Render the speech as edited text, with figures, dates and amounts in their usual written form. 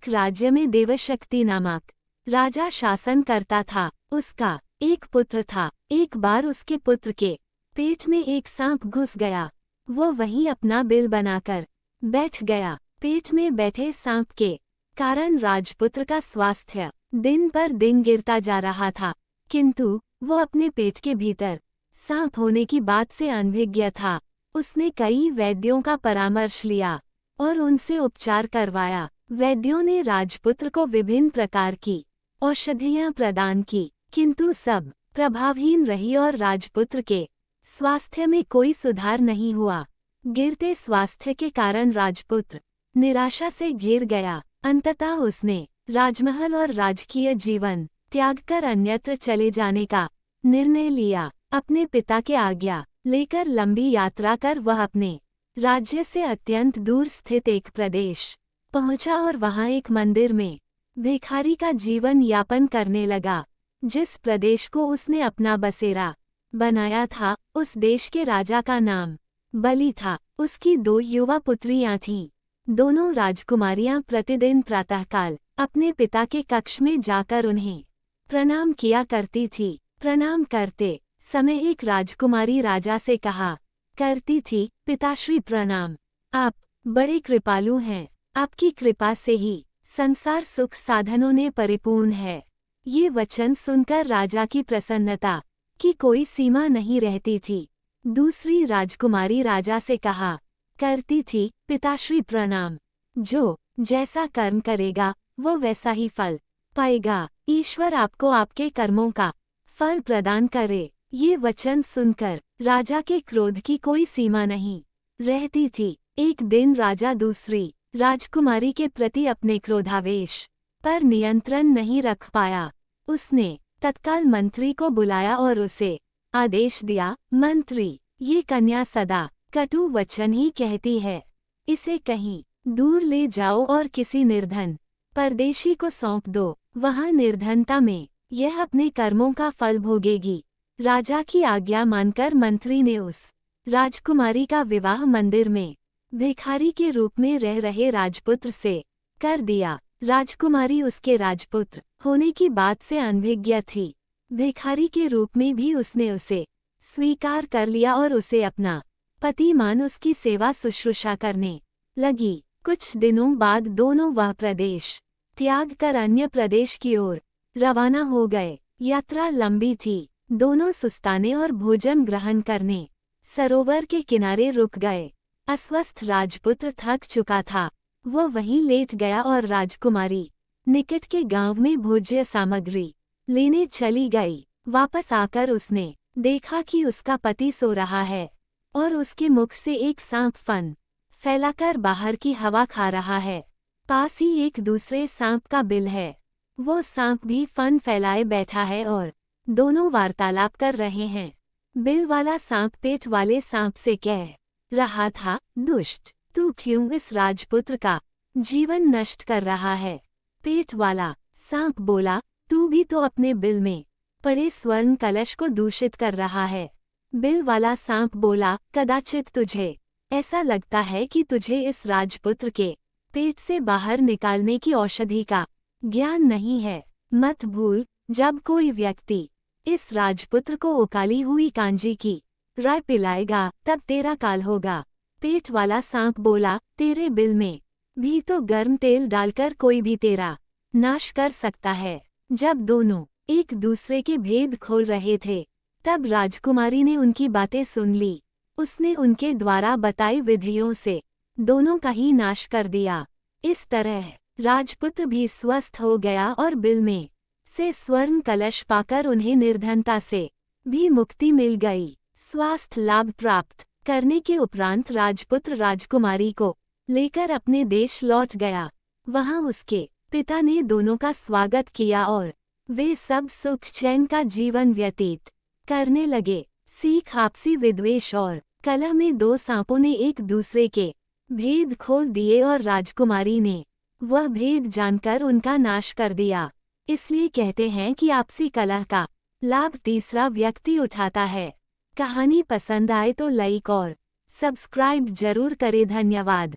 एक राज्य में देवशक्ति नामक राजा शासन करता था। उसका एक पुत्र था। एक बार उसके पुत्र के पेट में एक सांप घुस गया। वो वहीं अपना बिल बनाकर बैठ गया। पेट में बैठे सांप के कारण राजपुत्र का स्वास्थ्य दिन पर दिन गिरता जा रहा था, किंतु वो अपने पेट के भीतर सांप होने की बात से अनभिज्ञ था। उसने कई वैद्यों का परामर्श लिया और उनसे उपचार करवाया। वैद्यों ने राजपुत्र को विभिन्न प्रकार की औषधियां प्रदान की, किंतु सब प्रभावहीन रही और राजपुत्र के स्वास्थ्य में कोई सुधार नहीं हुआ। गिरते स्वास्थ्य के कारण राजपुत्र निराशा से घिर गया। अंततः उसने राजमहल और राजकीय जीवन त्यागकर अन्यत्र चले जाने का निर्णय लिया। अपने पिता के आज्ञा लेकर लंबी यात्रा कर वह अपने राज्य से अत्यंत दूर स्थित एक प्रदेश पहुंचा और वहां एक मंदिर में भिखारी का जीवन यापन करने लगा। जिस प्रदेश को उसने अपना बसेरा बनाया था, उस देश के राजा का नाम बलि था। उसकी 2 युवा पुत्रियां थीं। दोनों राजकुमारियां प्रतिदिन प्रातःकाल अपने पिता के कक्ष में जाकर उन्हें प्रणाम किया करती थी। प्रणाम करते समय एक राजकुमारी राजा से कहा करती थी, पिताश्री प्रणाम, आप बड़े कृपालु हैं। आपकी कृपा से ही संसार सुख साधनों ने परिपूर्ण है। ये वचन सुनकर राजा की प्रसन्नता की कोई सीमा नहीं रहती थी। दूसरी राजकुमारी राजा से कहा करती थी, पिताश्री प्रणाम, जो जैसा कर्म करेगा वो वैसा ही फल पाएगा। ईश्वर आपको आपके कर्मों का फल प्रदान करे। ये वचन सुनकर राजा के क्रोध की कोई सीमा नहीं रहती थी। एक दिन राजा दूसरी राजकुमारी के प्रति अपने क्रोधावेश पर नियंत्रण नहीं रख पाया। उसने तत्काल मंत्री को बुलाया और उसे आदेश दिया, मंत्री, ये कन्या सदा कटु वचन ही कहती है। इसे कहीं दूर ले जाओ और किसी निर्धन परदेशी को सौंप दो। वहां निर्धनता में यह अपने कर्मों का फल भोगेगी। राजा की आज्ञा मानकर मंत्री ने उस राजकुमारी का विवाह मंदिर में भिखारी के रूप में रह रहे राजपुत्र से कर दिया। राजकुमारी उसके राजपुत्र होने की बात से अनभिज्ञ थी। भिखारी के रूप में भी उसने उसे स्वीकार कर लिया और उसे अपना पति मान उसकी सेवा शुश्रूषा करने लगी। कुछ दिनों बाद दोनों वह प्रदेश त्याग कर अन्य प्रदेश की ओर रवाना हो गए। यात्रा लंबी थी। दोनों सुस्ताने और भोजन ग्रहण करने सरोवर के किनारे रुक गए। अस्वस्थ राजपुत्र थक चुका था। वो वहीं लेट गया और राजकुमारी निकट के गांव में भोज्य सामग्री लेने चली गई। वापस आकर उसने देखा कि उसका पति सो रहा है और उसके मुख से एक सांप फन फैलाकर बाहर की हवा खा रहा है। पास ही एक दूसरे सांप का बिल है। वो सांप भी फन फैलाए बैठा है और दोनों वार्तालाप कर रहे हैं। बिल वाला सांप पेट वाले सांप से कह रहा था, दुष्ट, तू क्यों इस राजपुत्र का जीवन नष्ट कर रहा है? पेट वाला सांप बोला, तू भी तो अपने बिल में पड़े स्वर्ण कलश को दूषित कर रहा है। बिल वाला सांप बोला, कदाचित तुझे ऐसा लगता है कि तुझे इस राजपुत्र के पेट से बाहर निकालने की औषधि का ज्ञान नहीं है। मत भूल, जब कोई व्यक्ति इस राजपुत्र को उकाली हुई कांजी की राय पिलाएगा तब तेरा काल होगा। पेट वाला सांप बोला, तेरे बिल में भी तो गर्म तेल डालकर कोई भी तेरा नाश कर सकता है। जब दोनों एक दूसरे के भेद खोल रहे थे तब राजकुमारी ने उनकी बातें सुन ली। उसने उनके द्वारा बताई विधियों से दोनों का ही नाश कर दिया। इस तरह राजपुत्र भी स्वस्थ हो गया और बिल में से स्वर्ण कलश पाकर उन्हें निर्धनता से भी मुक्ति मिल गई। स्वास्थ्य लाभ प्राप्त करने के उपरांत राजपुत्र राजकुमारी को लेकर अपने देश लौट गया। वहां उसके पिता ने दोनों का स्वागत किया और वे सब सुख चैन का जीवन व्यतीत करने लगे। सीख आपसी विद्वेष और कलह में 2 सांपों ने एक दूसरे के भेद खोल दिए और राजकुमारी ने वह भेद जानकर उनका नाश कर दिया। इसलिए कहते हैं कि आपसी कलह का लाभ तीसरा व्यक्ति उठाता है। कहानी पसंद आए तो लाइक और सब्सक्राइब जरूर करें। धन्यवाद।